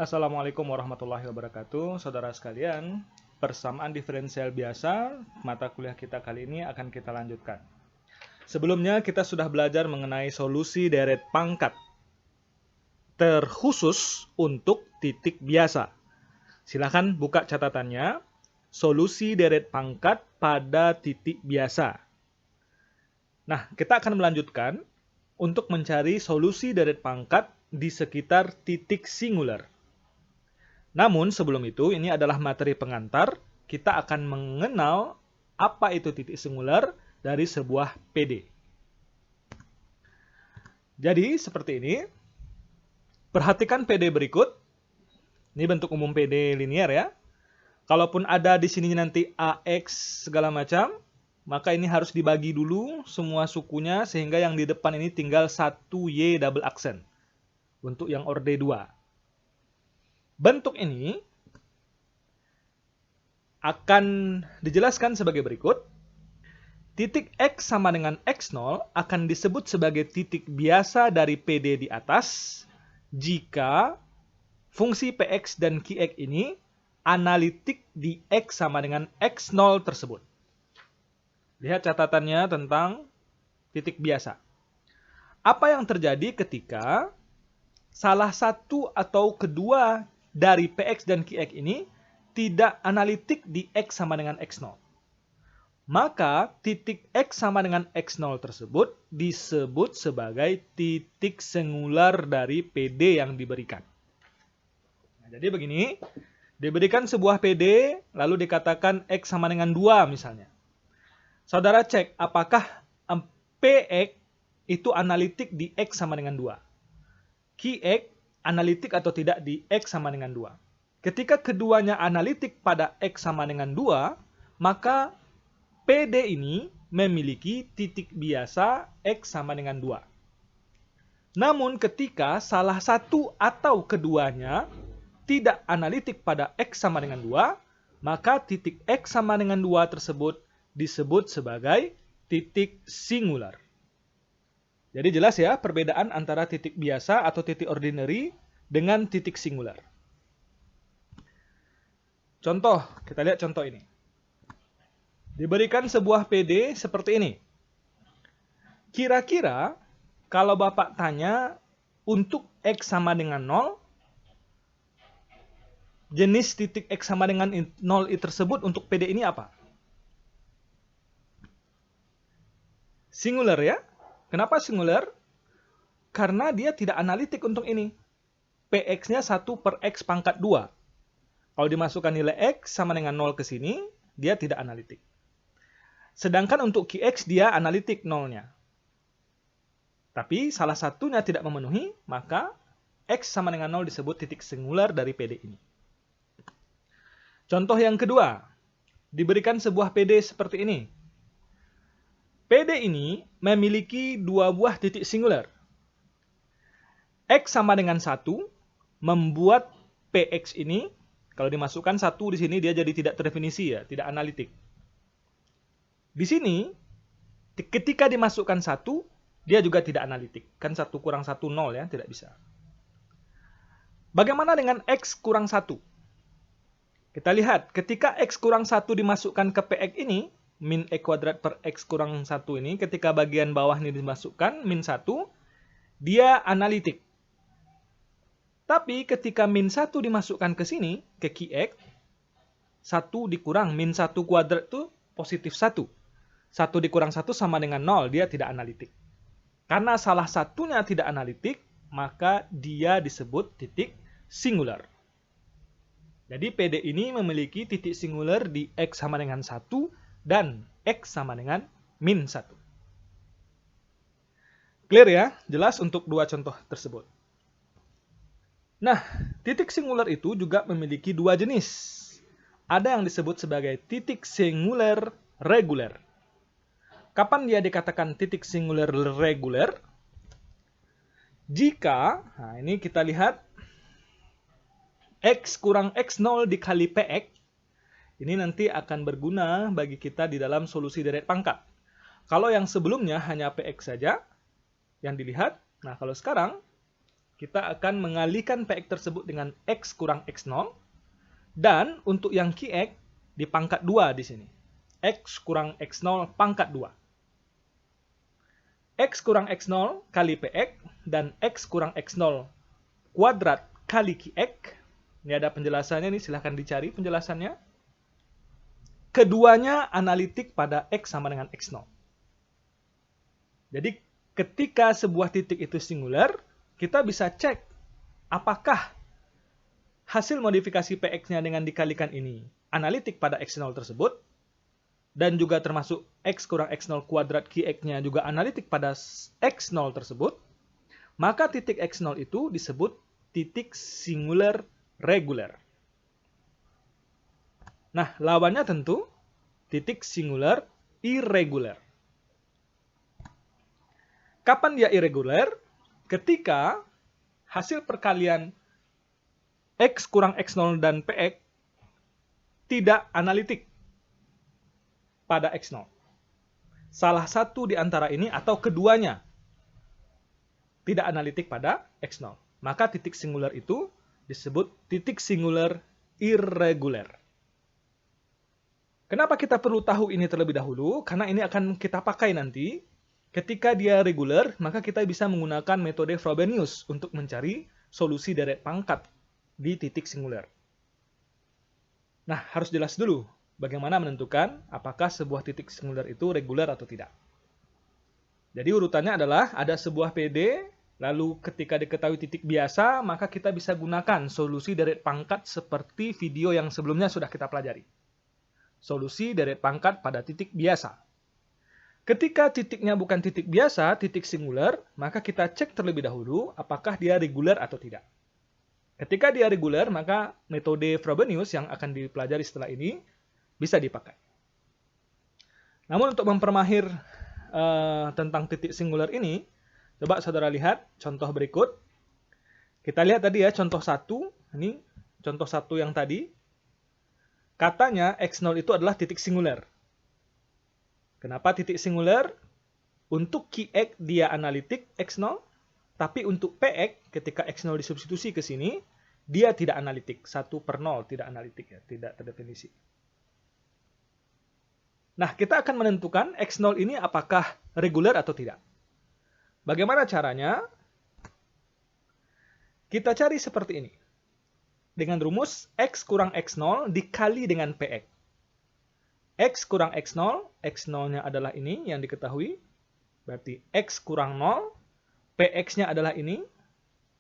Assalamualaikum warahmatullahi wabarakatuh, saudara sekalian. Persamaan diferensial biasa, mata kuliah kita kali ini akan kita lanjutkan. Sebelumnya kita sudah belajar mengenai solusi deret pangkat, terkhusus untuk titik biasa. Silahkan buka catatannya, solusi deret pangkat pada titik biasa. Nah, kita akan melanjutkan untuk mencari solusi deret pangkat di sekitar titik singular. Namun sebelum itu, ini adalah materi pengantar. Kita akan mengenal apa itu titik singular dari sebuah PD. Jadi seperti ini. Perhatikan PD berikut. Ini bentuk umum PD linear ya. Kalaupun ada di sini nanti AX segala macam, maka ini harus dibagi dulu semua sukunya sehingga yang di depan ini tinggal 1Y double aksen untuk yang orde 2. Bentuk ini akan dijelaskan sebagai berikut. Titik X sama dengan X0 akan disebut sebagai titik biasa dari PD di atas jika fungsi Px dan Qx ini analitik di X sama dengan X0 tersebut. Lihat catatannya tentang titik biasa. Apa yang terjadi ketika salah satu atau kedua dari Px dan Qx ini tidak analitik di X sama dengan X0. Maka titik X sama dengan X0 tersebut disebut sebagai titik singular dari PD yang diberikan. Nah, jadi begini, diberikan sebuah PD lalu dikatakan X sama dengan 2 misalnya. Saudara cek apakah Px itu analitik di X sama dengan 2. Qx analitik atau tidak di X sama dengan 2. Ketika keduanya analitik pada X sama dengan 2, maka PD ini memiliki titik biasa X sama dengan 2. Namun ketika salah satu atau keduanya tidak analitik pada X sama dengan 2, maka titik X sama dengan 2 tersebut disebut sebagai titik singular. Jadi jelas ya perbedaan antara titik biasa atau titik ordinary dengan titik singular. Contoh, kita lihat contoh ini. Diberikan sebuah PD seperti ini. Kira-kira kalau Bapak tanya untuk X sama dengan 0, jenis titik X sama dengan 0 tersebut untuk PD ini apa? Singular ya. Kenapa singular? Karena dia tidak analitik untuk ini. Px-nya 1 per X pangkat 2. Kalau dimasukkan nilai X sama dengan 0 ke sini, dia tidak analitik. Sedangkan untuk Qx dia analitik 0-nya. Tapi salah satunya tidak memenuhi, maka X sama dengan 0 disebut titik singular dari PD ini. Contoh yang kedua, diberikan sebuah PD seperti ini. PD ini memiliki dua buah titik singular. X sama dengan 1 membuat Px ini, kalau dimasukkan 1 di sini dia jadi tidak terdefinisi ya, tidak analitik. Di sini, ketika dimasukkan 1, dia juga tidak analitik. Kan 1 kurang 1, 0 ya, tidak bisa. Bagaimana dengan X kurang 1? Kita lihat, ketika X kurang 1 dimasukkan ke Px ini, min E kuadrat per X kurang 1 ini, ketika bagian bawah ini dimasukkan, min 1, dia analitik. Tapi ketika min 1 dimasukkan ke sini, ke Qx, 1 dikurang min 1 kuadrat itu positif 1. 1 dikurang 1 sama dengan 0, dia tidak analitik. Karena salah satunya tidak analitik, maka dia disebut titik singular. Jadi PD ini memiliki titik singular di X sama dengan 1 dan X sama dengan min 1. Clear ya? Jelas untuk dua contoh tersebut. Nah, titik singular itu juga memiliki dua jenis. Ada yang disebut sebagai titik singular reguler. Kapan dia dikatakan titik singular reguler? Jika, nah ini kita lihat, X kurang X0 dikali Px, ini nanti akan berguna bagi kita di dalam solusi deret pangkat. Kalau yang sebelumnya hanya Px saja yang dilihat, nah kalau sekarang kita akan mengalihkan Px tersebut dengan X kurang X0. Dan untuk yang Qx di pangkat 2 di sini. X kurang X0 pangkat 2. X kurang X0 kali Px dan X kurang X0 kuadrat kali Qx. Ini ada penjelasannya nih, silahkan dicari penjelasannya. Keduanya analitik pada X sama dengan X0. Jadi ketika sebuah titik itu singular, kita bisa cek apakah hasil modifikasi Px-nya dengan dikalikan ini analitik pada X0 tersebut, dan juga termasuk X kurang X0 kuadrat Qx-nya juga analitik pada X0 tersebut, maka titik X0 itu disebut titik singular reguler. Nah, lawannya tentu titik singular irregular. Kapan dia irregular? Ketika hasil perkalian X kurang X0 dan Px tidak analitik pada X0. Salah satu di antara ini atau keduanya tidak analitik pada X0. Maka titik singular itu disebut titik singular irregular. Kenapa kita perlu tahu ini terlebih dahulu? Karena ini akan kita pakai nanti. Ketika dia regular, maka kita bisa menggunakan metode Frobenius untuk mencari solusi deret pangkat di titik singular. Nah, harus jelas dulu bagaimana menentukan apakah sebuah titik singular itu regular atau tidak. Jadi urutannya adalah ada sebuah PD, lalu ketika diketahui titik biasa, maka kita bisa gunakan solusi deret pangkat seperti video yang sebelumnya sudah kita pelajari. Solusi deret pangkat pada titik biasa. Ketika titiknya bukan titik biasa, titik singular, maka kita cek terlebih dahulu apakah dia regular atau tidak. Ketika dia regular, maka metode Frobenius yang akan dipelajari setelah ini bisa dipakai. Namun untuk mempermahir tentang titik singular ini, coba saudara lihat contoh berikut. Kita lihat tadi ya contoh 1, ini contoh 1 yang tadi. Katanya X0 itu adalah titik singular. Kenapa titik singular? Untuk Qx dia analitik X0, tapi untuk Px ketika X0 disubstitusi ke sini, dia tidak analitik. 1/0 tidak analitik, ya, tidak terdefinisi. Nah, kita akan menentukan X0 ini apakah regular atau tidak. Bagaimana caranya? Kita cari seperti ini. Dengan rumus X kurang X0 dikali dengan Px. X kurang X0, X0-nya adalah ini yang diketahui. Berarti X kurang 0, Px-nya adalah ini.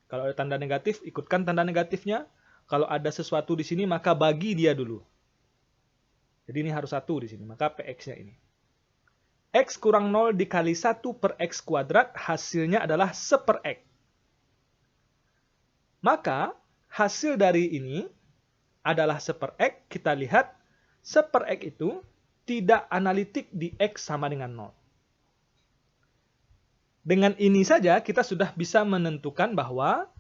Kalau ada tanda negatif, ikutkan tanda negatifnya. Kalau ada sesuatu di sini, maka bagi dia dulu. Jadi ini harus 1 di sini, maka Px-nya ini. X kurang 0 dikali 1 per X kuadrat, hasilnya adalah 1/X. Maka, hasil dari ini adalah 1/X. Kita lihat, 1/X itu tidak analitik di X sama dengan 0. Dengan ini saja kita sudah bisa menentukan bahwa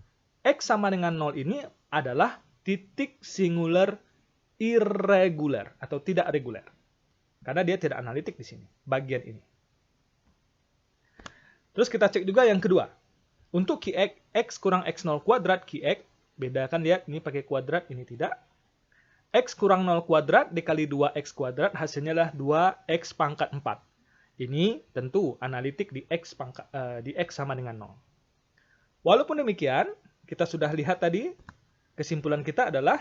X sama dengan 0 ini adalah titik singular irregular atau tidak reguler. Karena dia tidak analitik di sini, bagian ini. Terus kita cek juga yang kedua. Untuk Qx, X kurang X0 kuadrat Qx, bedakan lihat ini pakai kuadrat, ini tidak. X kurang 0 kuadrat dikali 2X kuadrat, hasilnya adalah 2X pangkat 4. Ini tentu analitik di X sama dengan 0. Walaupun demikian, kita sudah lihat tadi, kesimpulan kita adalah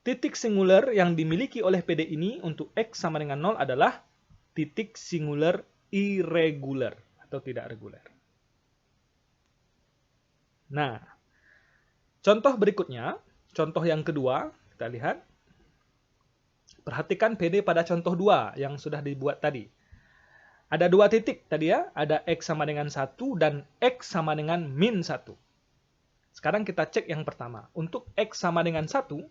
titik singular yang dimiliki oleh PD ini untuk X sama dengan 0 adalah titik singular irregular atau tidak reguler. Nah, contoh berikutnya, contoh yang kedua, kita lihat. Perhatikan PD pada contoh 2 yang sudah dibuat tadi. Ada 2 titik tadi ya, ada X sama dengan 1 dan X sama dengan min 1. Sekarang kita cek yang pertama. Untuk X sama dengan 1,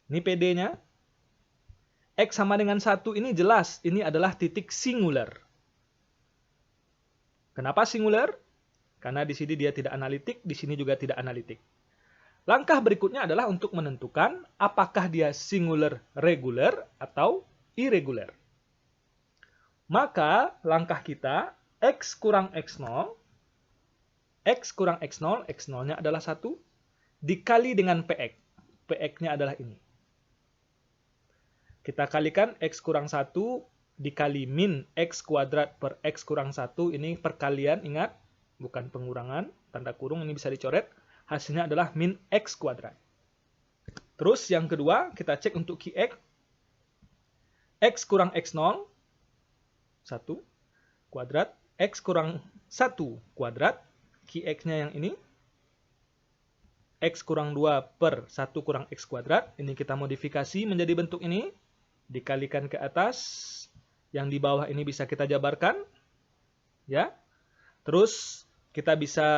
ini PD-nya. X sama dengan 1 ini jelas, ini adalah titik singular. Kenapa singular? Karena di sini dia tidak analitik, di sini juga tidak analitik. Langkah berikutnya adalah untuk menentukan apakah dia singular regular atau irregular. Maka langkah kita X kurang X0 X kurang X0, X0-nya adalah 1, dikali dengan PX. PX-nya adalah ini. Kita kalikan X kurang 1 dikali min X kuadrat per X kurang 1. Ini perkalian, ingat, bukan pengurangan. Tanda kurung ini bisa dicoret. Hasilnya adalah min X kuadrat. Terus yang kedua, kita cek untuk QX. X kurang X0, 1 kuadrat. X kurang 1 kuadrat. QX-nya yang ini. X kurang 2 per 1 kurang X kuadrat. Ini kita modifikasi menjadi bentuk ini. Dikalikan ke atas. Yang di bawah ini bisa kita jabarkan. Ya. Terus kita bisa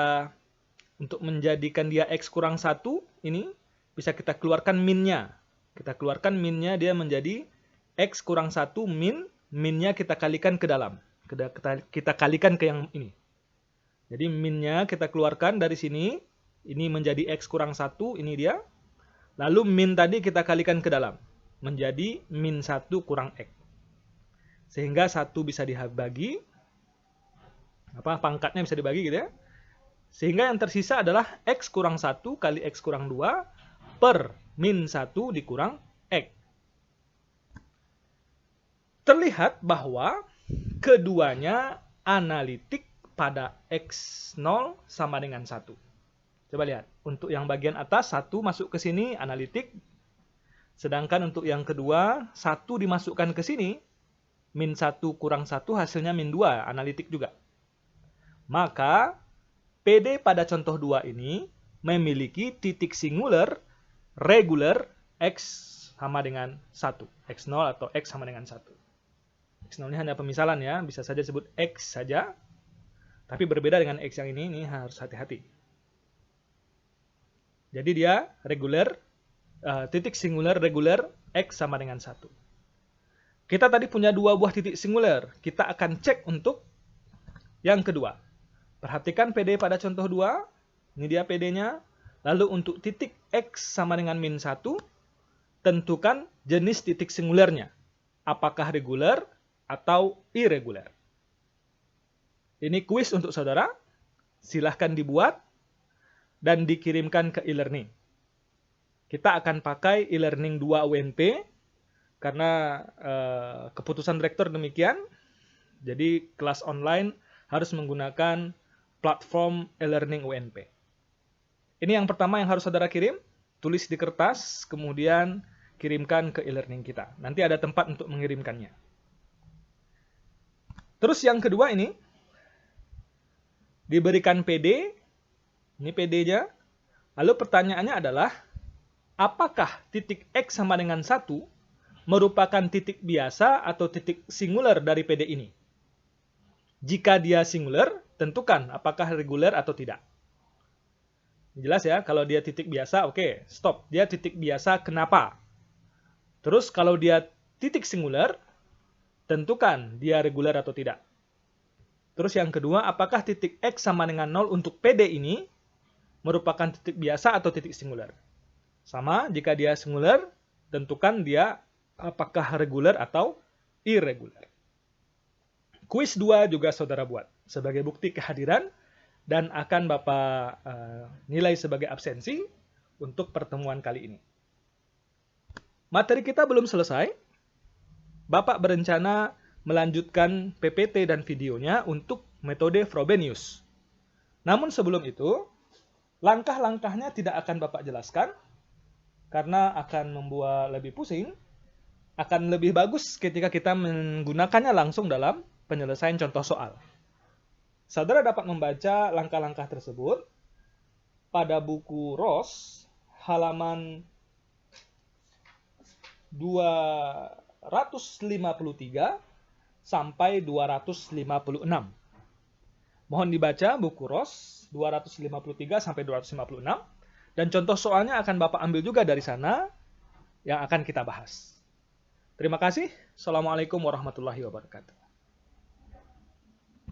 untuk menjadikan dia X kurang 1 ini bisa kita keluarkan minnya. Kita keluarkan minnya, dia menjadi X kurang 1 min. Minnya kita kalikan ke dalam. Kita kalikan ke yang ini. Jadi minnya kita keluarkan dari sini. Ini menjadi X kurang 1, ini dia. Lalu min tadi kita kalikan ke dalam. Menjadi min 1 kurang X. Sehingga 1 bisa dibagi. Pangkatnya bisa dibagi gitu ya. Sehingga yang tersisa adalah X kurang 1 kali X kurang 2 per min 1 dikurang X. Terlihat bahwa keduanya analitik pada X0 sama dengan 1. Coba lihat, untuk yang bagian atas 1 masuk ke sini analitik. Sedangkan untuk yang kedua 1 dimasukkan ke sini, min 1 kurang 1 hasilnya min 2, analitik juga. Maka PD pada contoh 2 ini memiliki titik singular reguler X sama dengan 1. X0 atau X sama dengan 1. X0 ini hanya pemisalan ya, bisa saja disebut X saja. Tapi berbeda dengan X yang ini harus hati-hati. Jadi dia reguler, titik singular reguler X sama dengan 1. Kita tadi punya 2 buah titik singular. Kita akan cek untuk yang kedua. Perhatikan PD pada contoh 2. Ini dia PD-nya. Lalu untuk titik X sama dengan min 1, tentukan jenis titik singularnya. Apakah reguler atau irregular. Ini kuis untuk saudara. Silahkan dibuat dan dikirimkan ke e-learning. Kita akan pakai e-learning 2 UNP karena keputusan rektor demikian. Jadi kelas online harus menggunakan platform e-learning UNP. Ini yang pertama yang harus saudara kirim, tulis di kertas, kemudian kirimkan ke e-learning kita. Nanti ada tempat untuk mengirimkannya. Terus yang kedua ini, diberikan PD, ini PD-nya, lalu pertanyaannya adalah, apakah titik X sama dengan 1 merupakan titik biasa atau titik singular dari PD ini? Jika dia singular, tentukan apakah reguler atau tidak. Jelas ya, kalau dia titik biasa, oke, stop. Dia titik biasa, kenapa? Terus kalau dia titik singular, tentukan dia reguler atau tidak. Terus yang kedua, apakah titik X sama dengan 0 untuk PD ini merupakan titik biasa atau titik singular? Sama, jika dia singular, tentukan dia apakah reguler atau irregular. Kuis 2 juga saudara buat sebagai bukti kehadiran dan akan Bapak nilai sebagai absensi untuk pertemuan kali ini. Materi kita belum selesai. Bapak berencana melanjutkan PPT dan videonya untuk metode Frobenius. Namun sebelum itu, langkah-langkahnya tidak akan Bapak jelaskan, karena akan membuat lebih pusing. Akan lebih bagus ketika kita menggunakannya langsung dalam penyelesaian contoh soal. Saudara dapat membaca langkah-langkah tersebut pada buku Ross halaman 253 sampai 256. Mohon dibaca buku Ross 253 sampai 256 dan contoh soalnya akan Bapak ambil juga dari sana yang akan kita bahas. Terima kasih. Assalamualaikum warahmatullahi wabarakatuh.